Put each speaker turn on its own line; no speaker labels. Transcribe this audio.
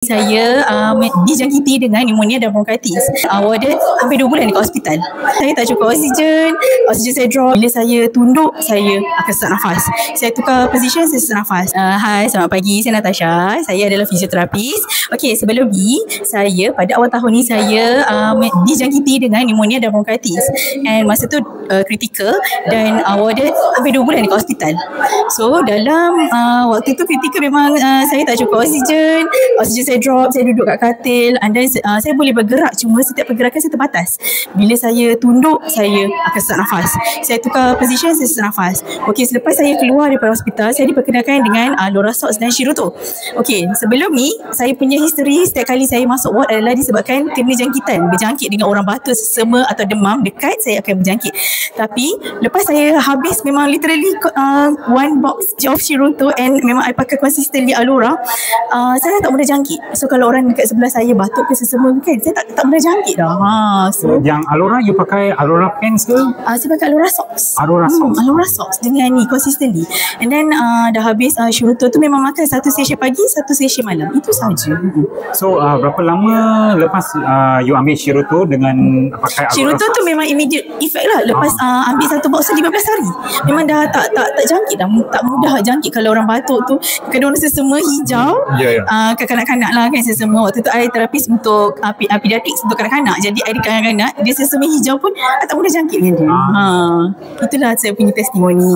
Saya dijangkiti dengan pneumonia dan bronkitis. Warded hampir 2 bulan dekat hospital. Saya tak cukup oksigen saya drop. Bila saya tunduk, saya akan sesak nafas. Saya tukar position, saya sesak nafas. Hai, selamat pagi. Saya Natasha. Saya adalah fisioterapis. Okey, sebelum ni, saya pada awal tahun ni saya dijangkiti dengan pneumonia dan bronkitis. And masa tu kritikal dan warded hampir 2 bulan dekat hospital. So dalam waktu tu kritikal memang saya tak cukup oksigen saya drop, saya duduk kat katil and then saya boleh bergerak, cuma setiap pergerakan saya terbatas. Bila saya tunduk, saya akan sesak nafas. Saya tukar position, saya sesak nafas. Okey, selepas saya keluar daripada hospital, saya diperkenalkan dengan Lorasox dan Shirutto. Okey, sebelum ni saya punya history setiap kali saya masuk ward adalah disebabkan kena jangkitan, berjangkit dengan orang batuk, sesama atau demam dekat, saya akan berjangkit. Tapi lepas saya habis memang literally one box of Shirutto and memang I pakai consistently Alora, saya tak mudah jangkit. So kalau orang dekat sebelah saya batuk ke sesama kan, saya tak mudah jangkit dah.
So yang Alora, you pakai Alora Pens ke?
Saya pakai Alora Socks.
Alora Socks.
Alora Socks dengan ni consistently. And then dah habis Shirutto tu memang makan satu session pagi, satu session malam. Itu saja.
So berapa lama lepas you ambil Shirutto dengan pakai Alora
Shirutto
Socks?
tu memang immediate effect lah. Lepas ambil satu box tu 15 hari. Memang dah tak jangkit dah. Tak mudah jangkit kalau orang batuk tu. Kadang orang sesama hijau. Kanak-kanak lah kan sesama. Waktu tu I terapis untuk pediatrics untuk kanak-kanak. Jadi I dekat kanak-kanak, dia sesama hijau pun tak mudah jangkit dengan dia. Itulah saya punya testimoni.